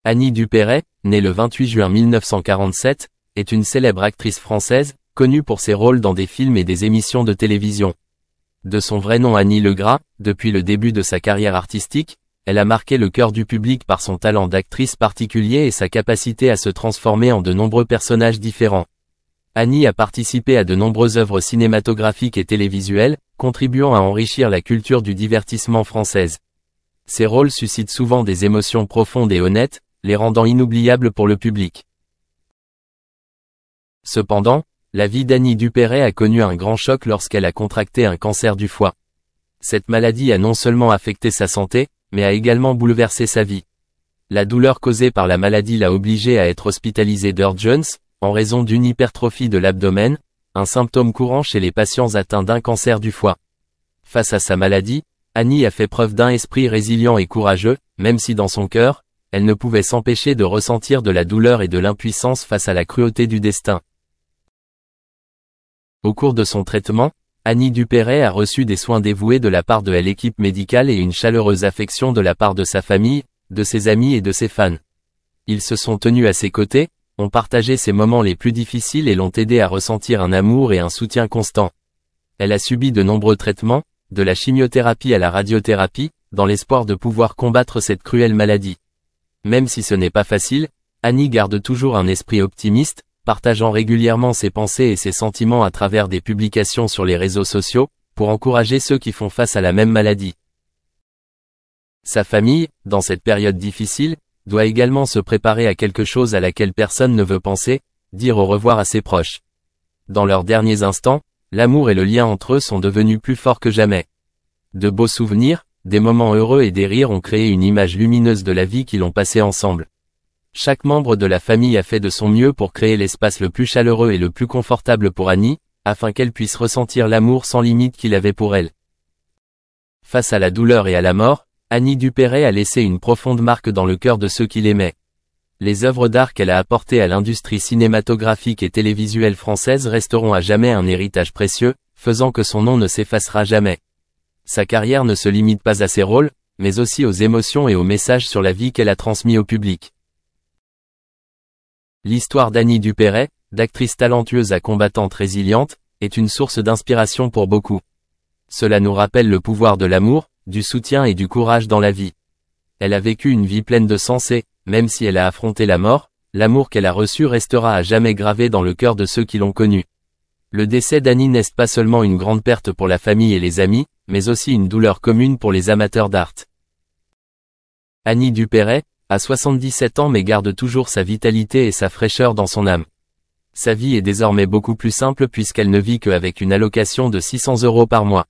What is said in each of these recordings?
Annie Dupeyret, née le 28 juin 1947, est une célèbre actrice française, connue pour ses rôles dans des films et des émissions de télévision. De son vrai nom Annie Legras, depuis le début de sa carrière artistique, elle a marqué le cœur du public par son talent d'actrice particulier et sa capacité à se transformer en de nombreux personnages différents. Annie a participé à de nombreuses œuvres cinématographiques et télévisuelles, contribuant à enrichir la culture du divertissement française. Ses rôles suscitent souvent des émotions profondes et honnêtes, les rendant inoubliables pour le public. Cependant, la vie d'Annie Dupeyret a connu un grand choc lorsqu'elle a contracté un cancer du foie. Cette maladie a non seulement affecté sa santé, mais a également bouleversé sa vie. La douleur causée par la maladie l'a obligée à être hospitalisée d'urgence, en raison d'une hypertrophie de l'abdomen, un symptôme courant chez les patients atteints d'un cancer du foie. Face à sa maladie, Annie a fait preuve d'un esprit résilient et courageux, même si dans son cœur, elle ne pouvait s'empêcher de ressentir de la douleur et de l'impuissance face à la cruauté du destin. Au cours de son traitement, Annie Dupeyret a reçu des soins dévoués de la part de l'équipe médicale et une chaleureuse affection de la part de sa famille, de ses amis et de ses fans. Ils se sont tenus à ses côtés, ont partagé ses moments les plus difficiles et l'ont aidé à ressentir un amour et un soutien constant. Elle a subi de nombreux traitements, de la chimiothérapie à la radiothérapie, dans l'espoir de pouvoir combattre cette cruelle maladie. Même si ce n'est pas facile, Annie garde toujours un esprit optimiste, partageant régulièrement ses pensées et ses sentiments à travers des publications sur les réseaux sociaux, pour encourager ceux qui font face à la même maladie. Sa famille, dans cette période difficile, doit également se préparer à quelque chose à laquelle personne ne veut penser, dire au revoir à ses proches. Dans leurs derniers instants, l'amour et le lien entre eux sont devenus plus forts que jamais. De beaux souvenirs, des moments heureux et des rires ont créé une image lumineuse de la vie qu'ils ont passée ensemble. Chaque membre de la famille a fait de son mieux pour créer l'espace le plus chaleureux et le plus confortable pour Annie, afin qu'elle puisse ressentir l'amour sans limite qu'il avait pour elle. Face à la douleur et à la mort, Annie Dupeyret a laissé une profonde marque dans le cœur de ceux qui l'aimaient. Les œuvres d'art qu'elle a apportées à l'industrie cinématographique et télévisuelle française resteront à jamais un héritage précieux, faisant que son nom ne s'effacera jamais. Sa carrière ne se limite pas à ses rôles, mais aussi aux émotions et aux messages sur la vie qu'elle a transmis au public. L'histoire d'Annie Dupeyret, d'actrice talentueuse à combattante résiliente, est une source d'inspiration pour beaucoup. Cela nous rappelle le pouvoir de l'amour, du soutien et du courage dans la vie. Elle a vécu une vie pleine de sens et, même si elle a affronté la mort, l'amour qu'elle a reçu restera à jamais gravé dans le cœur de ceux qui l'ont connue. Le décès d'Annie n'est pas seulement une grande perte pour la famille et les amis, mais aussi une douleur commune pour les amateurs d'art. Annie Dupeyret a 77 ans mais garde toujours sa vitalité et sa fraîcheur dans son âme. Sa vie est désormais beaucoup plus simple puisqu'elle ne vit qu'avec une allocation de 600 € par mois.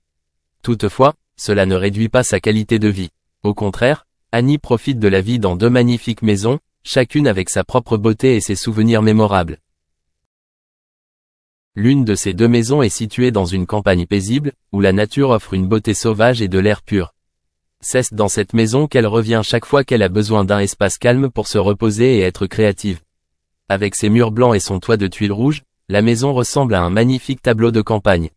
Toutefois, cela ne réduit pas sa qualité de vie. Au contraire, Annie profite de la vie dans 2 magnifiques maisons, chacune avec sa propre beauté et ses souvenirs mémorables. L'une de ces 2 maisons est située dans une campagne paisible, où la nature offre une beauté sauvage et de l'air pur. C'est dans cette maison qu'elle revient chaque fois qu'elle a besoin d'un espace calme pour se reposer et être créative. Avec ses murs blancs et son toit de tuiles rouges, la maison ressemble à un magnifique tableau de campagne.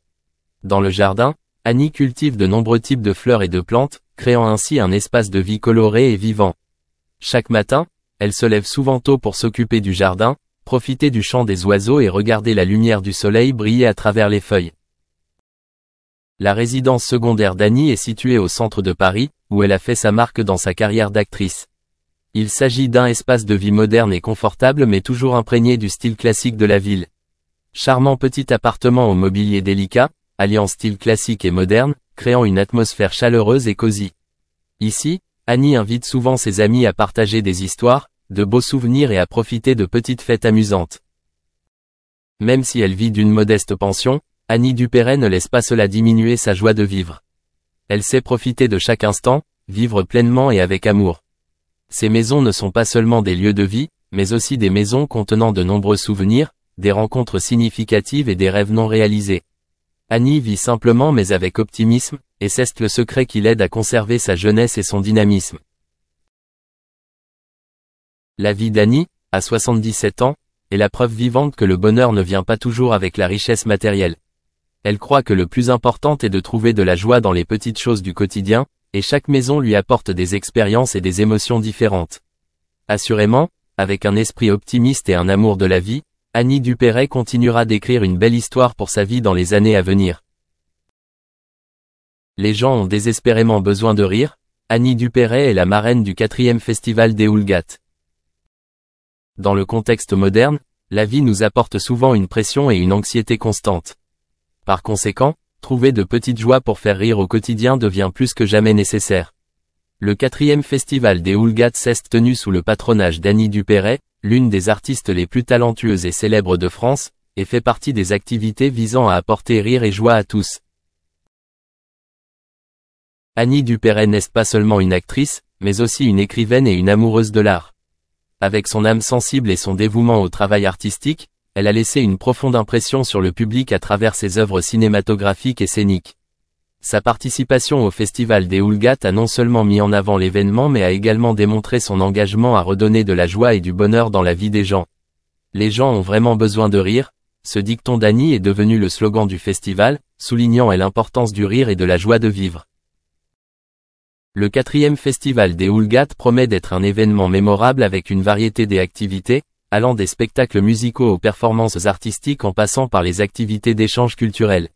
Dans le jardin, Annie cultive de nombreux types de fleurs et de plantes, créant ainsi un espace de vie coloré et vivant. Chaque matin, elle se lève souvent tôt pour s'occuper du jardin, profiter du chant des oiseaux et regarder la lumière du soleil briller à travers les feuilles. La résidence secondaire d'Annie est située au centre de Paris, où elle a fait sa marque dans sa carrière d'actrice. Il s'agit d'un espace de vie moderne et confortable mais toujours imprégné du style classique de la ville. Charmant petit appartement au mobilier délicat, alliant style classique et moderne, créant une atmosphère chaleureuse et cosy. Ici, Annie invite souvent ses amis à partager des histoires, de beaux souvenirs et à profiter de petites fêtes amusantes. Même si elle vit d'une modeste pension, Annie Dupeyret ne laisse pas cela diminuer sa joie de vivre. Elle sait profiter de chaque instant, vivre pleinement et avec amour. Ces maisons ne sont pas seulement des lieux de vie, mais aussi des maisons contenant de nombreux souvenirs, des rencontres significatives et des rêves non réalisés. Annie vit simplement mais avec optimisme, et c'est le secret qui l'aide à conserver sa jeunesse et son dynamisme. La vie d'Annie, à 77 ans, est la preuve vivante que le bonheur ne vient pas toujours avec la richesse matérielle. Elle croit que le plus important est de trouver de la joie dans les petites choses du quotidien, et chaque maison lui apporte des expériences et des émotions différentes. Assurément, avec un esprit optimiste et un amour de la vie, Annie Dupéret continuera d'écrire une belle histoire pour sa vie dans les années à venir. Les gens ont désespérément besoin de rire. Annie Dupéret est la marraine du 4e festival des Houlgate. Dans le contexte moderne, la vie nous apporte souvent une pression et une anxiété constante. Par conséquent, trouver de petites joies pour faire rire au quotidien devient plus que jamais nécessaire. Le 4e festival des Houlgate s'est tenu sous le patronage d'Annie Dupéret, l'une des artistes les plus talentueuses et célèbres de France, et fait partie des activités visant à apporter rire et joie à tous. Annie Dupéret n'est pas seulement une actrice, mais aussi une écrivaine et une amoureuse de l'art. Avec son âme sensible et son dévouement au travail artistique, elle a laissé une profonde impression sur le public à travers ses œuvres cinématographiques et scéniques. Sa participation au Festival des Houlgate a non seulement mis en avant l'événement mais a également démontré son engagement à redonner de la joie et du bonheur dans la vie des gens. Les gens ont vraiment besoin de rire, ce dicton d'Annie est devenu le slogan du festival, soulignant l'importance du rire et de la joie de vivre. Le 4e festival des Houlgate promet d'être un événement mémorable avec une variété d'activités, allant des spectacles musicaux aux performances artistiques en passant par les activités d'échange culturel.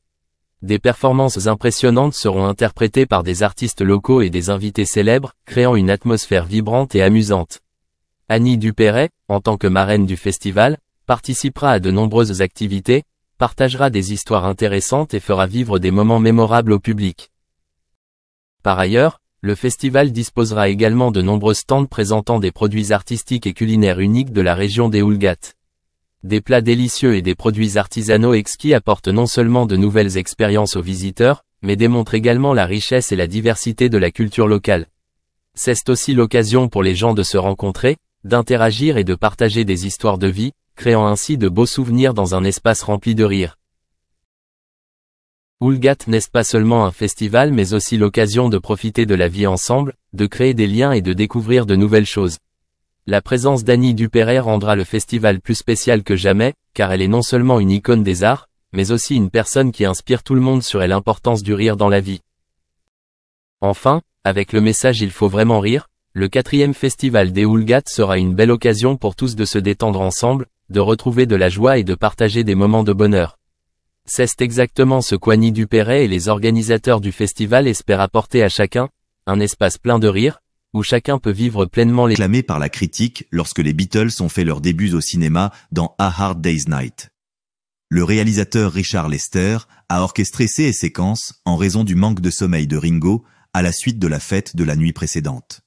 Des performances impressionnantes seront interprétées par des artistes locaux et des invités célèbres, créant une atmosphère vibrante et amusante. Annie Dupéret, en tant que marraine du festival, participera à de nombreuses activités, partagera des histoires intéressantes et fera vivre des moments mémorables au public. Par ailleurs, le festival disposera également de nombreux stands présentant des produits artistiques et culinaires uniques de la région des Houlgate. Des plats délicieux et des produits artisanaux exquis apportent non seulement de nouvelles expériences aux visiteurs, mais démontrent également la richesse et la diversité de la culture locale. C'est aussi l'occasion pour les gens de se rencontrer, d'interagir et de partager des histoires de vie, créant ainsi de beaux souvenirs dans un espace rempli de rire. Houlgate n'est pas seulement un festival mais aussi l'occasion de profiter de la vie ensemble, de créer des liens et de découvrir de nouvelles choses. La présence d'Annie Dupéret rendra le festival plus spécial que jamais, car elle est non seulement une icône des arts, mais aussi une personne qui inspire tout le monde sur l'importance du rire dans la vie. Enfin, avec le message Il faut vraiment rire, le 4e festival des Houlgate sera une belle occasion pour tous de se détendre ensemble, de retrouver de la joie et de partager des moments de bonheur. C'est exactement ce qu'Annie Dupéret et les organisateurs du festival espèrent apporter à chacun, un espace plein de rire, où chacun peut vivre pleinement les acclamés par la critique lorsque les Beatles ont fait leurs débuts au cinéma dans A Hard Day's Night. Le réalisateur Richard Lester a orchestré ces séquences en raison du manque de sommeil de Ringo à la suite de la fête de la nuit précédente.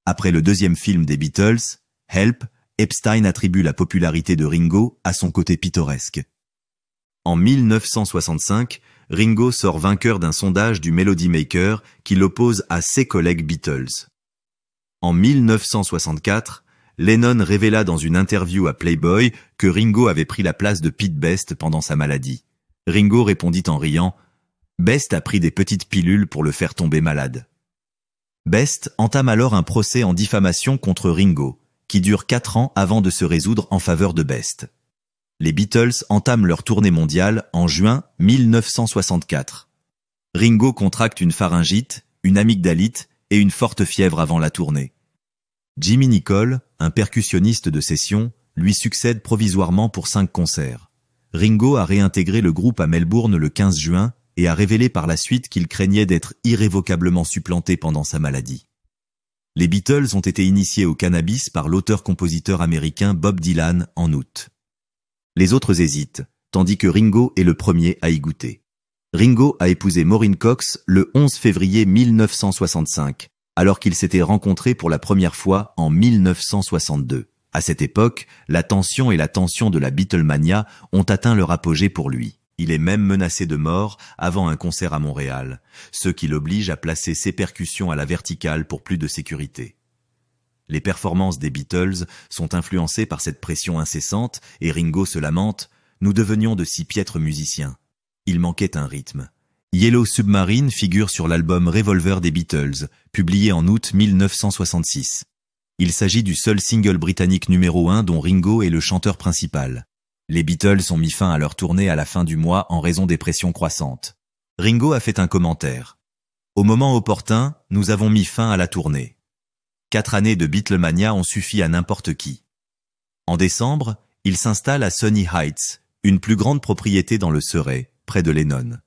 Après le deuxième film des Beatles, Help, Epstein attribue la popularité de Ringo à son côté pittoresque. En 1965, Ringo sort vainqueur d'un sondage du Melody Maker qui l'oppose à ses collègues Beatles. En 1964, Lennon révéla dans une interview à Playboy que Ringo avait pris la place de Pete Best pendant sa maladie. Ringo répondit en riant « Best a pris des petites pilules pour le faire tomber malade ». Best entame alors un procès en diffamation contre Ringo, qui dure 4 ans avant de se résoudre en faveur de Best. Les Beatles entament leur tournée mondiale en juin 1964. Ringo contracte une pharyngite, une amygdalite et une forte fièvre avant la tournée. Jimmy Nicol, un percussionniste de session, lui succède provisoirement pour 5 concerts. Ringo a réintégré le groupe à Melbourne le 15 juin et a révélé par la suite qu'il craignait d'être irrévocablement supplanté pendant sa maladie. Les Beatles ont été initiés au cannabis par l'auteur-compositeur américain Bob Dylan en août. Les autres hésitent, tandis que Ringo est le premier à y goûter. Ringo a épousé Maureen Cox le 11 février 1965, alors qu'ils s'étaient rencontrés pour la première fois en 1962. À cette époque, la tension et la tension de la Beatlemania ont atteint leur apogée pour lui. Il est même menacé de mort avant un concert à Montréal, ce qui l'oblige à placer ses percussions à la verticale pour plus de sécurité. Les performances des Beatles sont influencées par cette pression incessante et Ringo se lamente « Nous devenions de si piètres musiciens ». Il manquait un rythme. Yellow Submarine figure sur l'album Revolver des Beatles, publié en août 1966. Il s'agit du seul single britannique numéro 1 dont Ringo est le chanteur principal. Les Beatles ont mis fin à leur tournée à la fin du mois en raison des pressions croissantes. Ringo a fait un commentaire. « Au moment opportun, nous avons mis fin à la tournée. 4 années de Beatlemania ont suffi à n'importe qui. En décembre, il s'installe à Sunny Heights, une plus grande propriété dans le Surrey, près de Lennon.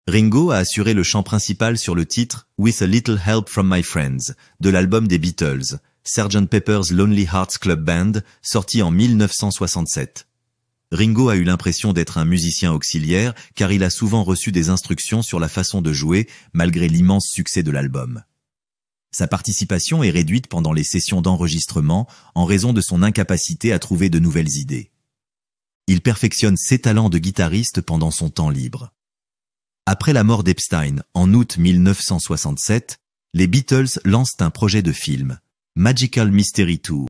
Ringo a assuré le chant principal sur le titre « With a Little Help from My Friends » de l'album des Beatles, Sgt. Pepper's Lonely Hearts Club Band, sorti en 1967. Ringo a eu l'impression d'être un musicien auxiliaire car il a souvent reçu des instructions sur la façon de jouer malgré l'immense succès de l'album. Sa participation est réduite pendant les sessions d'enregistrement en raison de son incapacité à trouver de nouvelles idées. Il perfectionne ses talents de guitariste pendant son temps libre. Après la mort d'Epstein, en août 1967, les Beatles lancent un projet de film, Magical Mystery Tour.